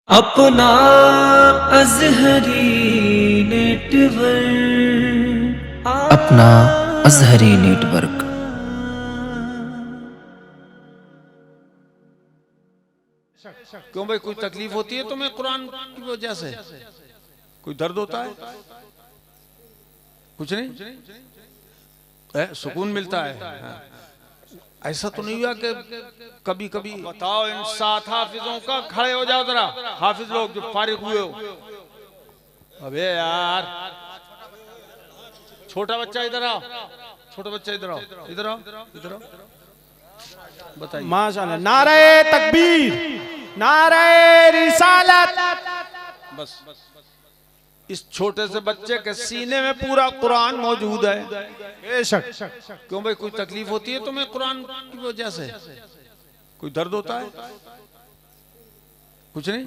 अपना अज़हरी नेटवर्क, अपना अज़हरी नेटवर्क। क्यों भाई, कोई तकलीफ होती है तुम्हें कुरान की वजह से? कोई दर्द होता है? कुछ नहीं, सुकून मिलता है। हाँ। ऐसा तो नहीं हुआ कि कभी कभी बताओ, इन 7 हाफिजों का खड़े हो जाओ जरा, हाफिज लोग जो फारिग हुए हो। अबे यार, छोटा बच्चा इधर आओ, छोटा बच्चा इधर आओ, इधर आओ, इधर आओ, बताइए। माशाअल्लाह, नारे तकबीर, नारे रिसालत। बस इस छोटे से बच्चे के सीने में पूरा कुरान मौजूद है। बेशक। क्यों भाई, कोई तकलीफ होती है तुम्हें कुरान की वजह से? कोई दर्द होता है? कुछ नहीं,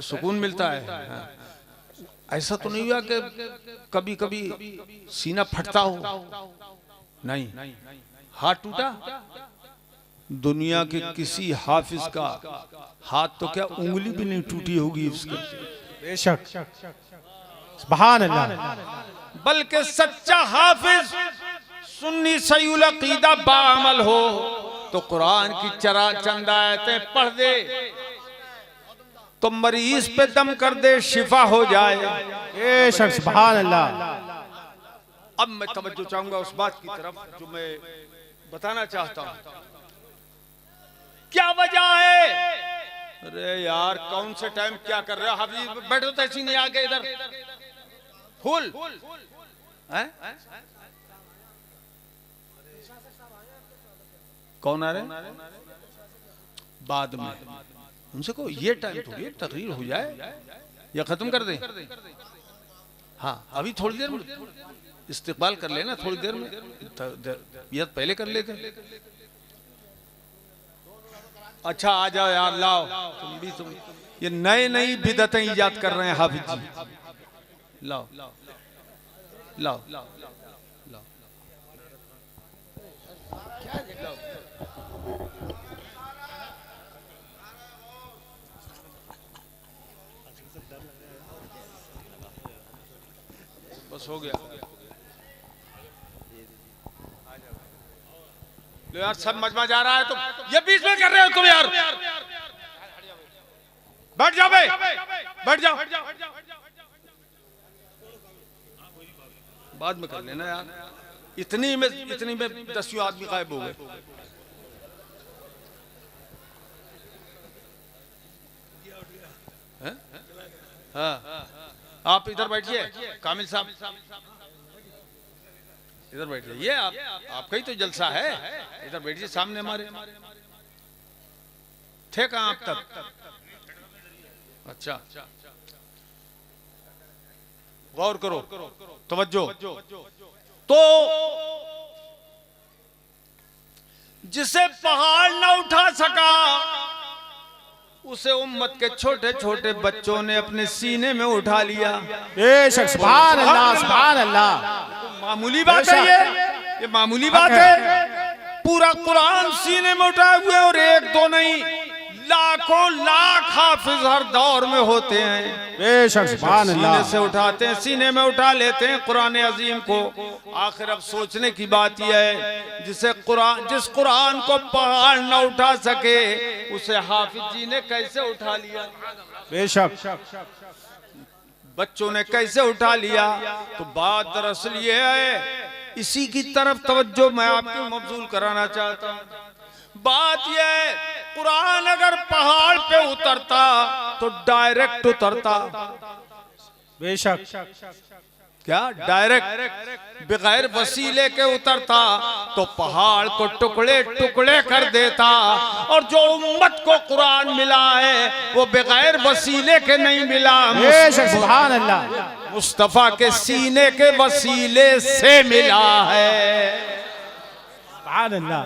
सुकून मिलता है। हाँ। ऐसा तो नहीं हुआ कि कभी कभी सीना फटता हो? नहीं। हाथ टूटा? दुनिया के किसी हाफिज का हाथ तो क्या, उंगली भी नहीं टूटी होगी उसकी। बेशक, सुभान अल्लाह। बल्कि सच्चा हाफिज सुन्नी सयूल अकीदा बाअमल हो तो कुरान की चंद आयतें पढ़ दे तो मरीज पे दम कर दे, शिफा हो जाए। बेशक, सुभान अल्लाह। अब मैं तवज्जो चाहूंगा उस बात की तरफ जो मैं बताना चाहता हूं। क्या वजह है? अरे यार, कौन से टाइम क्या कर रहे हो? हाफिज बैठो तो ऐसी नहीं, आगे इधर फुल है? कौन आ रहे? बाद में उनसे को ये टाइम थोड़ी है, तकरीर हो जाए या खत्म कर दें। हाँ, अभी थोड़ी देर में इस्तेकबाल कर लेना, थोड़ी देर में या पहले कर लेते। अच्छा आ जाओ यार, लाओ तुम ये नए नई बिदतें इजाद कर रहे हैं हाफिज जी। लाओ लाओ लाओ लाओ। बस हो गया। लो यार, सब मजमा जा रहा है तो ये बीच में कर रहे हो तुम यार। बैठ जाओ भाई, बैठ जाओ। बाद में कर लेना यार, इतनी में 10 आदमी गायब हो गए। हाँ, आप इधर बैठिए, कामिल साहब इधर बैठिए। ये आपका ही तो जलसा है, इधर बैठिए सामने हमारे। थे कहाँ आप तक? अच्छा, गौर करो, तवज्जो। तो जिसे पहाड़ न उठा सका उसे उम्मत के छोटे छोटे बच्चों ने अपने सीने में उठा लिया। बेशक, सुभान अल्लाह, सुभान अल्लाह। मामूली बात है ये मामूली बात है। पूरा कुरान सीने में उठाए हुए, और एक दो नहीं, लाखों लाख हाफिज हर दौर में होते हैं। बेशक, सुभान अल्लाह। सीने से उठाते हैं, सीने में उठा लेते हैं कुरान अजीम को। आखिर अब सोचने की बात यह है, जिस कुरान को पहाड़ न उठा सके उसे हाफिज जी ने कैसे उठा लिया? बेशक, बच्चों ने कैसे उठा लिया? तो बात दरअसल ये है, इसी की तरफ तवज्जो मैं आपको मबजूल कराना चाहता हूँ। बात यह है, कुरान अगर पहाड़ पे उतरता तो डायरेक्ट उतरता। बेशक, क्या डायरेक्ट, बगैर वसीले के उतरता तो पहाड़ को टुकड़े टुकड़े कर देता। और जो उम्मत को कुरान मिला है वो बगैर वसीले के नहीं मिला, बेशक, सुभान अल्लाह। मुस्तफा के सीने के वसीले से मिला है। सुभान अल्लाह।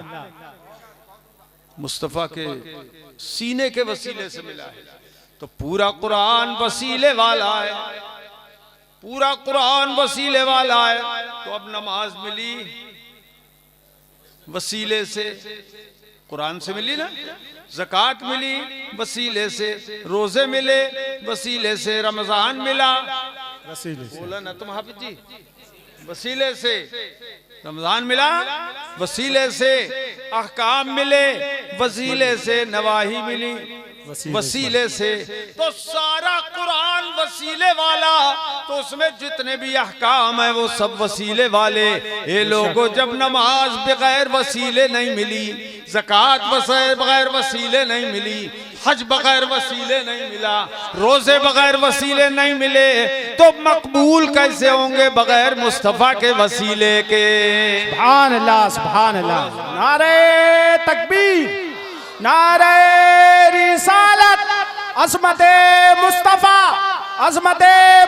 मुस्तफा के सीने के वसीले से मिला है। तो पूरा कुरान वसीले वाला है, पूरा कुरान वसीले वाला है। तो अब नमाज मिली वसीले से, कुरान से मिली ना, ज़कात मिली वसीले से, रोजे मिले वसीले से, रमजान मिला वसीले से। बोला ना तुम हाफिज जी, वसीले से रमजान मिला, वसीले से अहकाम मिले, वसीले से नवाही मिली, वसीले से। तो सारा कुरान वसीले वाला, तो उसमें जितने भी अहकाम है वो सब वसीले वाले। ये लोगों, जब नमाज बगैर वसीले नहीं मिली, ज़कात बगैर वसीले नहीं मिली, हज बगैर वसीले नहीं मिला, रोजे बगैर वसीले नहीं मिले, तो मकबूल कैसे होंगे बगैर मुस्तफ़ा के वसीले के। सुभान अल्लाह, सुभान अल्लाह। नारे तकबीर, नारे रिसालत, अज़मते मुस्तफ़ा, अज़मते